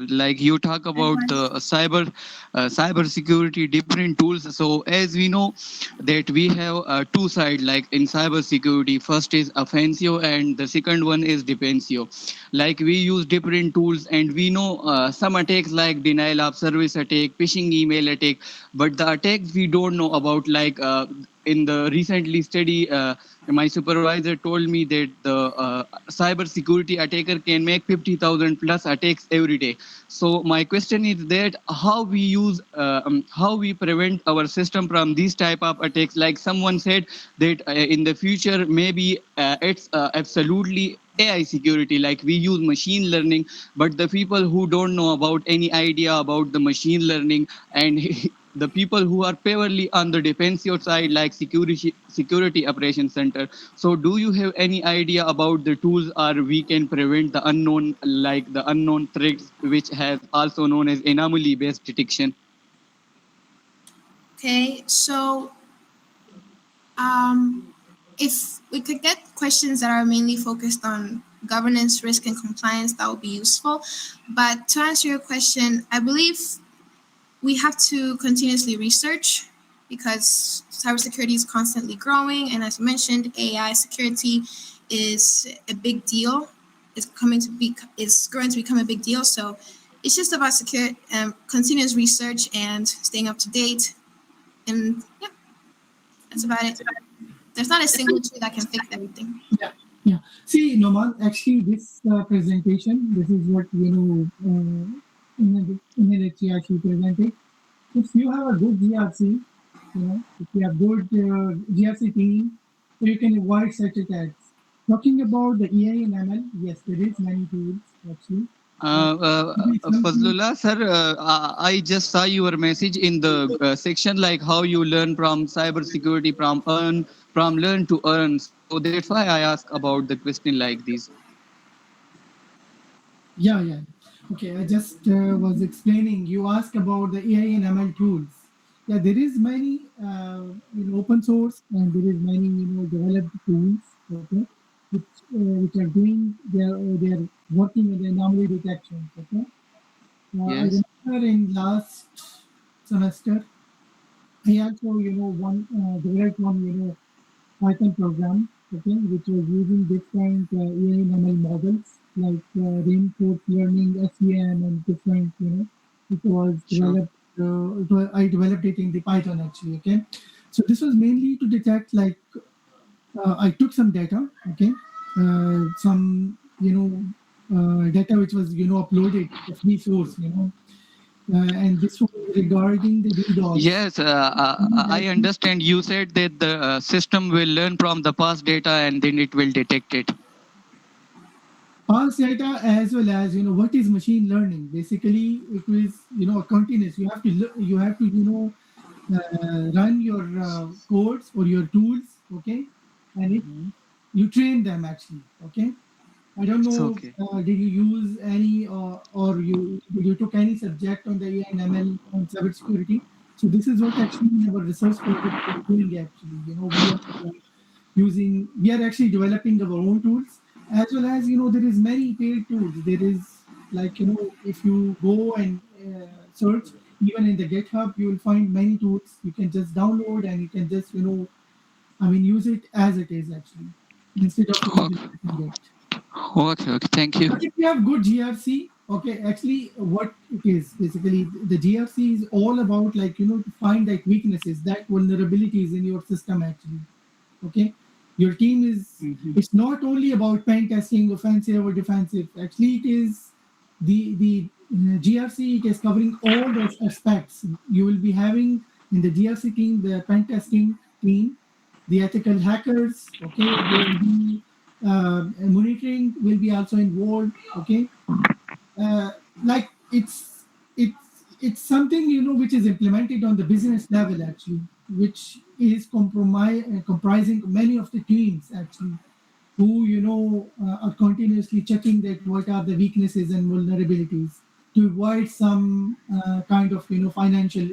Speaker 4: Like you talk about the cyber security, different tools. So as we know that we have two sides, like in cyber security, first is offensive and the second one is defensive. Like we use different tools, and we know some attacks like denial of service attack, phishing email attack, but the attacks we don't know about, like in the recently study, my supervisor told me that the cyber security attacker can make 50,000 plus attacks every day. So my question is that how we prevent our system from these type of attacks. Like someone said that in the future maybe it's absolutely AI security, like we use machine learning, but the people who don't know about any idea about the machine learning, and the people who are purely on the defensive side, like security operations center. So do you have any idea about the tools, or we can prevent the unknown, like the unknown threats, which has also known as anomaly based detection?
Speaker 3: Okay, so if we could get questions that are mainly focused on governance, risk, and compliance, that would be useful. But to answer your question, I believe we have to continuously research because cybersecurity is constantly growing, and as mentioned, AI security is a big deal. It's going to become a big deal. So it's just about continuous research and staying up to date. And yeah, that's about it. There's not a single tool that can fix everything.
Speaker 1: Yeah. See, Noman, actually, this presentation, this is what in a GRC presented. If you have a good GRC, if you have good GRC team, so you can avoid such attacks. Talking about the AI and ML, yes, there is many tools actually.
Speaker 4: Fazlullah sir, I just saw your message in the section, like how you learn from cybersecurity, from learn to earn. So that's why I ask about the question like this.
Speaker 1: Yeah. Okay, I just was explaining. You asked about the AI and ML tools. Yeah, there is many open source, and there is many developed tools. Okay, which are doing they are working with the anomaly detection. Okay, I
Speaker 4: Yes.
Speaker 1: remember in last semester, I also one developed one Python program, okay, which was using different AI and ML models like reinforced learning, SVM, and different, it was
Speaker 4: Sure.
Speaker 1: developed, I developed it in the Python actually, okay. So this was mainly to detect, like, I took some data, okay, some, data which was, uploaded, a free source, and this was regarding the DDoS.
Speaker 4: Yes, I understand. You said that the system will learn from the past data and then it will detect it.
Speaker 1: Past data, as well as what is machine learning. Basically, it is a continuous. You have to run your codes or your tools, okay, and you train them actually, okay. I don't
Speaker 4: It's
Speaker 1: know,
Speaker 4: okay.
Speaker 1: did you use any or you took any subject on the AI and ML on cybersecurity? So this is what actually our research project is doing actually. We are we are actually developing our own tools, as well as there is many paid tools. There is, like, if you go and search even in the GitHub, you will find many tools you can just download, and you can just use it as it is actually, instead of
Speaker 4: Okay,
Speaker 1: implementing it.
Speaker 4: okay, thank you.
Speaker 1: But if you have good GRC, okay, actually, what it is basically, the GRC is all about, like, to find like weaknesses, that vulnerabilities in your system actually. Okay, your team is,
Speaker 4: Mhm.
Speaker 1: it's not only about pen testing, offensive or defensive. Actually, it is the GRC. It is covering all those aspects. You will be having in the GRC team, the pen testing team, the ethical hackers. Okay, there will be monitoring will be also involved. Okay, like it's something which is implemented on the business level actually, which is comprising many of the teams actually, who are continuously checking that what are the weaknesses and vulnerabilities, to avoid some kind of financial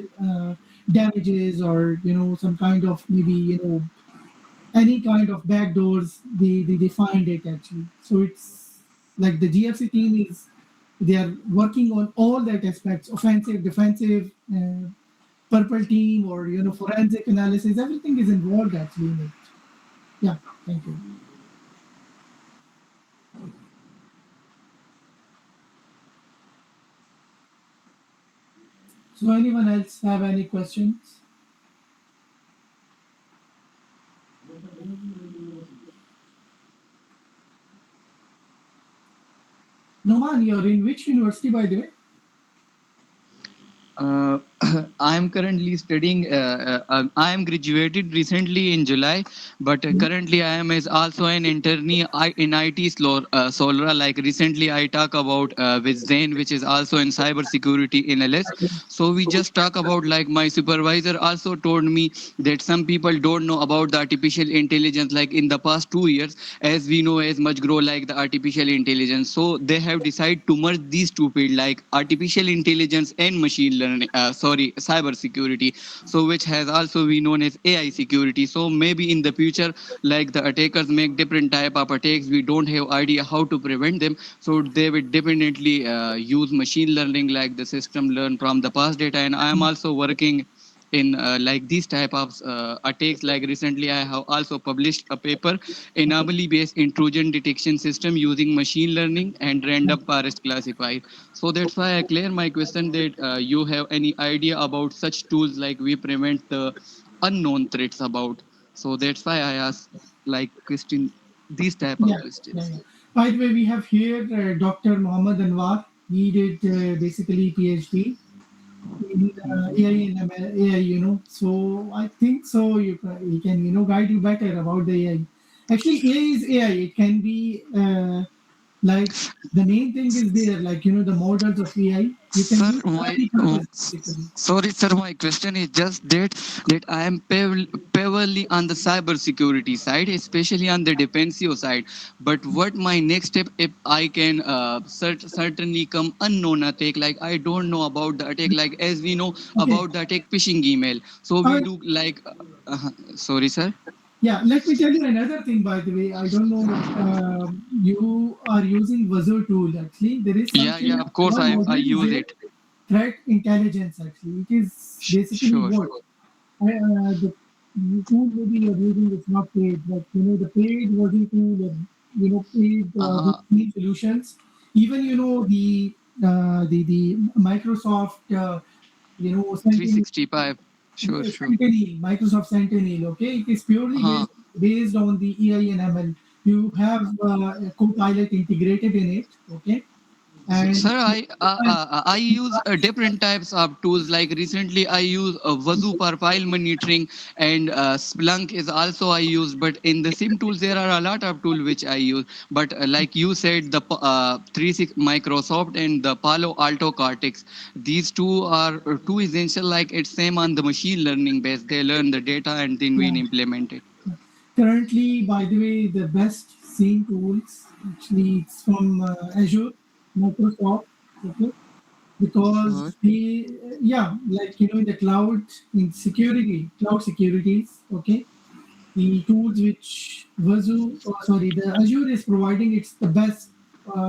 Speaker 1: damages, or some kind of maybe any kind of backdoors. They find it actually. So it's like the GFC team is, they are working on all that aspects: offensive, defensive, purple team, or forensic analysis. Everything is involved actually in it. Yeah, thank you. So anyone else have any questions? Noman, you're in which university, by the way?
Speaker 4: Uh, I am currently studying. I am graduated recently in July, but currently I am as also an internee in IT Solra. Like recently, I talk about with Zain, which is also in cybersecurity in LS. So we just talk about, like, my supervisor also told me that some people don't know about the artificial intelligence. Like in the past 2 years, as we know, as much grow like the artificial intelligence. So they have decided to merge these two fields, like artificial intelligence and machine learning. Sorry, cyber security. So which has also been known as AI security. So maybe in the future, like the attackers make different type of attacks, we don't have idea how to prevent them. So they will definitely use machine learning, like the system learn from the past data. And I am also working in like these type of attacks. Like recently I have also published a paper, anomaly based intrusion detection system using machine learning and random forest classifier. So that's why I clear my question that you have any idea about such tools, like we prevent the unknown threats about. So that's why I ask, like, question, these type of
Speaker 1: Yeah, yeah,
Speaker 4: questions.
Speaker 1: yeah. By the way, we have here Dr. Mohammed Anwar. He did basically PhD in AI and AI, So I think so. He can, guide you better about the AI. Actually, AI is AI. It can be like, the main thing is there, like, the models of AI. You can
Speaker 4: Sir,
Speaker 1: use
Speaker 4: my
Speaker 1: any purpose basically.
Speaker 4: sorry, sir. My question is just that I am purely on the cyber security side, especially on the defensive side. But what my next step, if I can certainly come unknown attack, like I don't know about the attack, like as we know
Speaker 1: Okay.
Speaker 4: about the attack phishing email. So we
Speaker 1: Uh,
Speaker 4: do like, sorry, sir.
Speaker 1: yeah, let me tell you another thing, by the way. I don't know, you are using Vazoo tool. Actually, there is
Speaker 4: Yeah,
Speaker 1: something
Speaker 4: yeah. Of course,
Speaker 1: one
Speaker 4: I
Speaker 1: module is
Speaker 4: use
Speaker 1: there,
Speaker 4: it.
Speaker 1: threat intelligence. Actually, it is basically
Speaker 4: Sure.
Speaker 1: what the tool maybe you're using is not paid, but the paid Vazoo tool, and paid
Speaker 4: Uh,
Speaker 1: these solutions. Even the Microsoft Sentinel.
Speaker 4: 365. Sure, sure.
Speaker 1: Sentinel, Microsoft Sentinel, okay? It is purely
Speaker 4: Uh,
Speaker 1: based on the AI and ML. You have a Copilot integrated in it, okay? And
Speaker 4: Sir, I use different types of tools. Like recently, I use Wazoo for file monitoring, and Splunk is also I use. But in the SIM tools, there are a lot of tools which I use. But like you said, the 36 Microsoft and the Palo Alto Cortex, these two are two essential. Like it's same on the machine learning base. They learn the data and then we
Speaker 1: yeah,
Speaker 4: implement it.
Speaker 1: currently, by the way, the best SIEM tools, actually, it's from Azure, Microsoft, okay? because
Speaker 4: Sure.
Speaker 1: like in the cloud in security, cloud securities, okay, the tools which the Azure is providing, it's the best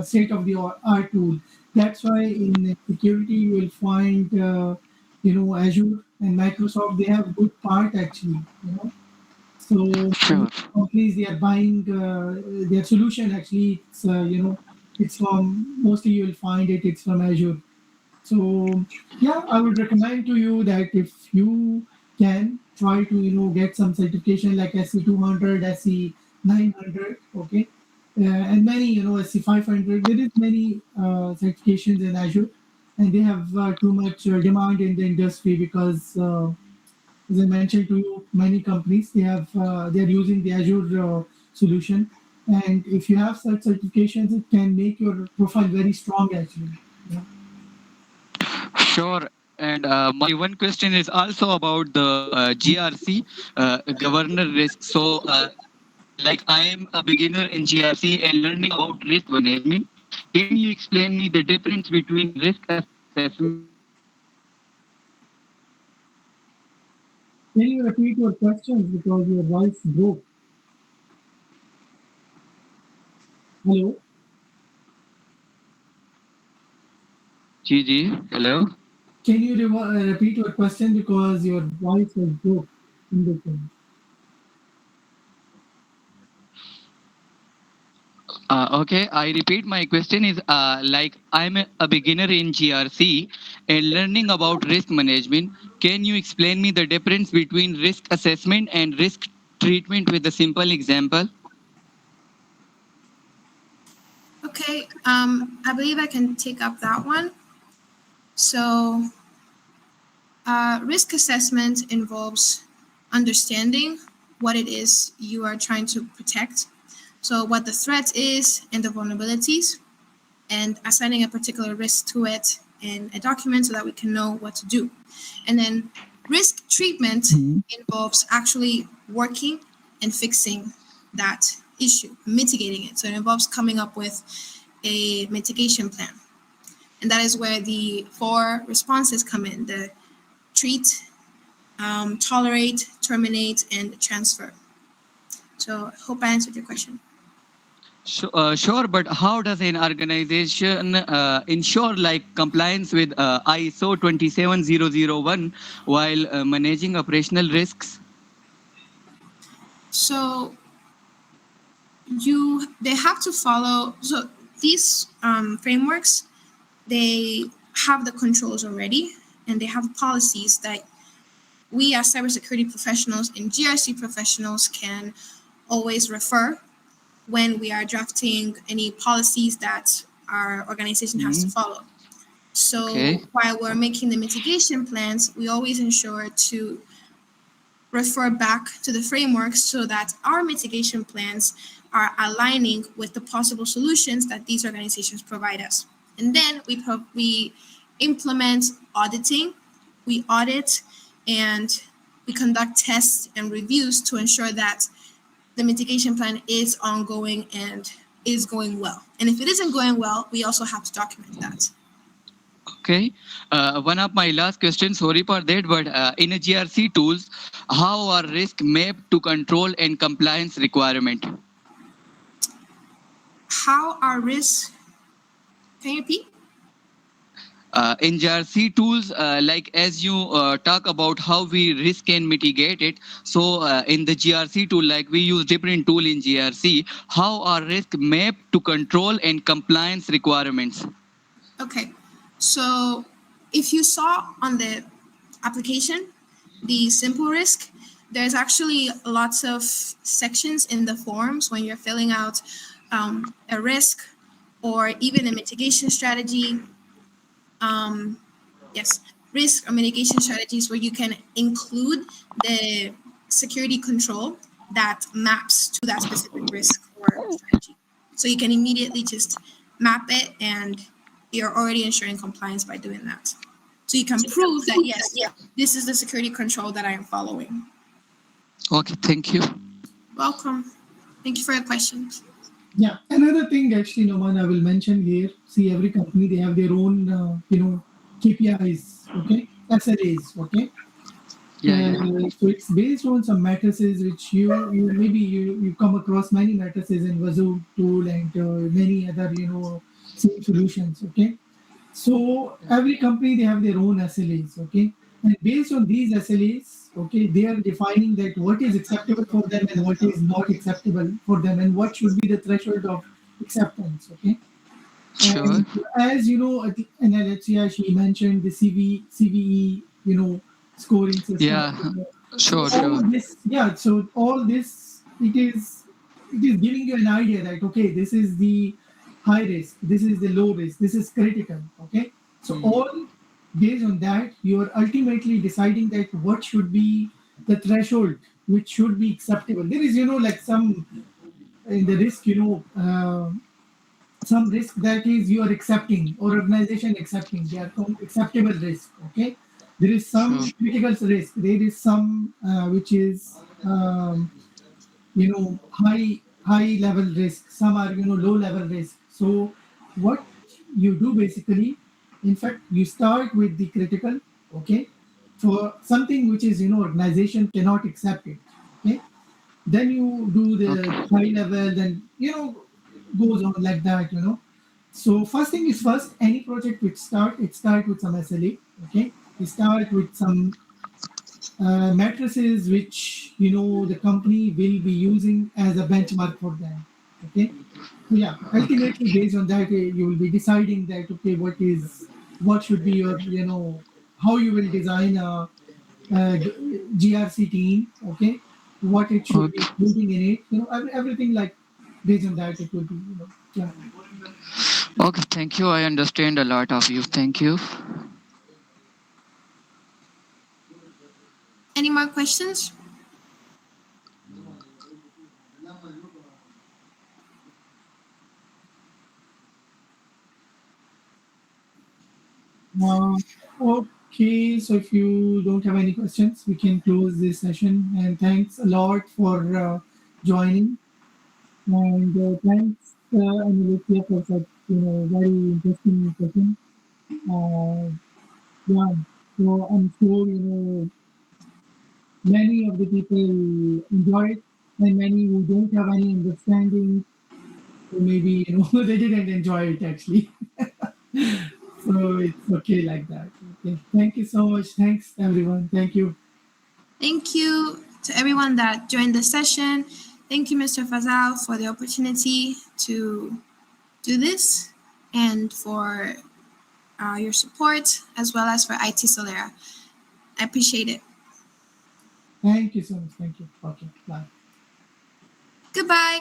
Speaker 1: state of the art tool. That's why in security you will find Azure and Microsoft, they have good part actually. So
Speaker 4: Sure.
Speaker 1: companies, they are buying their solution actually. It's from, mostly you will find it's from Azure. So yeah, I would recommend to you that if you can try to get some certification like SC 200, SC 900, okay, and many SC 500. There is many certifications in Azure, and they have too much demand in the industry because, as I mentioned to you, many companies, they are using the Azure solution, and if you have such certifications, it can make your profile very strong actually. Yeah.
Speaker 4: Sure. And my one question is also about the GRC, governor risk. So, like I am a beginner in GRC and learning about risk management. Can you explain me the difference between risk assessment and risk treatment with a simple example?
Speaker 1: Can you repeat your questions because your voice broke? Hello?
Speaker 4: Gigi, hello.
Speaker 1: Can you repeat your question because your voice was broke in between?
Speaker 4: Okay, I repeat. My question is like I'm a beginner in GRC and learning about risk management. Can you explain me the difference between risk assessment and risk treatment with a simple example?
Speaker 3: Okay, I believe I can take up that one. So, risk assessment involves understanding what it is you are trying to protect. So, what the threat is and the vulnerabilities, and assigning a particular risk to it in a document so that we can know what to do. And then risk treatment involves actually working and fixing that issue, mitigating it. So it involves coming up with a mitigation plan. And that is where the four responses come in: the treat, tolerate, terminate, and transfer. So I hope I answered your question.
Speaker 4: Sure, but how does an organization ensure like compliance with ISO 27001 while managing operational risks?
Speaker 3: So they have to follow, so these frameworks, they have the controls already, and they have policies that we as cybersecurity professionals and GRC professionals can always refer when we are drafting any policies that our organization has to follow.
Speaker 4: Okay.
Speaker 3: So while we're making the mitigation plans, we always ensure to refer back to the framework so that our mitigation plans are aligning with the possible solutions that these organizations provide us. And then we implement auditing, we audit, and we conduct tests and reviews to ensure that the mitigation plan is ongoing and is going well. And if it isn't going well, we also have to document that.
Speaker 4: Okay. One of my last questions, sorry for that, but in a GRC tools, how are risk mapped to control and compliance requirement?
Speaker 3: How are risks? Can you repeat?
Speaker 4: In GRC tools, like as you talk about how we risk and mitigate it, so in the GRC tool, like we use different tool in GRC, how are risk mapped to control and compliance requirements?
Speaker 3: Okay. So if you saw on the application, the SimpleRisk, there's actually lots of sections in the forms when you're filling out a risk or even a mitigation strategy. Yes, risk or mitigation strategies where you can include the security control that maps to that specific risk or strategy. So you can immediately just map it, and you're already ensuring compliance by doing that. So you can prove that, yes, this is the security control that I am following.
Speaker 4: Okay, thank you.
Speaker 3: Welcome. Thank you for your questions.
Speaker 1: Yeah. Another thing actually, Noman, I will mention here. See, every company, they have their own, KPIs, okay, SLAs, okay.
Speaker 4: Yeah.
Speaker 1: So it's based on some matrices which you maybe you come across many matrices in Wazoo tool and many other same solutions, okay. So every company they have their own SLAs, okay, and based on these SLAs, okay, they are defining that what is acceptable for them and what is not acceptable for them and what should be the threshold of acceptance, okay.
Speaker 4: Sure.
Speaker 1: And as you know, and Alexia, she mentioned the CVE, scoring system.
Speaker 4: Yeah.
Speaker 1: So
Speaker 4: Sure.
Speaker 1: all
Speaker 4: Sure.
Speaker 1: this, yeah. So all this, it is giving you an idea that okay, this is the high risk, this is the low risk, this is critical. Okay. So all based on that, you are ultimately deciding that what should be the threshold which should be acceptable. There is, like some in the risk, some risk that is you are accepting or organization accepting, they are acceptable risk, okay. There is
Speaker 4: Sure.
Speaker 1: some critical risk, there is some which is high level risk, some are low level risk. So what you do basically, in fact, you start with the critical, okay, for something which is organization cannot accept it, okay. Then you do the
Speaker 4: Okay.
Speaker 1: high level, then goes on like that. So first thing is first, any project which start with some SLA, okay. You start with some matrices which the company will be using as a benchmark for them, okay. So yeah,
Speaker 4: Okay.
Speaker 1: ultimately based on that, you will be deciding that okay, what should be your how you will design a GRC team, okay, what it should be
Speaker 4: Okay.
Speaker 1: including in it, everything like based on that it will be, yeah.
Speaker 4: Okay. Thank you. I understand a lot of you. Thank you.
Speaker 3: Any more questions?
Speaker 1: Uh, okay, so if you don't have any questions, we can close this session. And thanks a lot for joining. And thanks, Anilithia, for such very interesting session. Uh, yeah, so I'm sure many of the people enjoy it, and many who don't have any understanding, or maybe they didn't enjoy it actually. So it's okay like that. Okay, thank you so much. Thanks everyone. Thank you.
Speaker 3: Thank you to everyone that joined the session. Thank you, Mr. Fazal, for the opportunity to do this and for your support, as well as for IT Solera. I appreciate it.
Speaker 1: Thank you so much. Thank you. Okay, bye.
Speaker 3: Goodbye.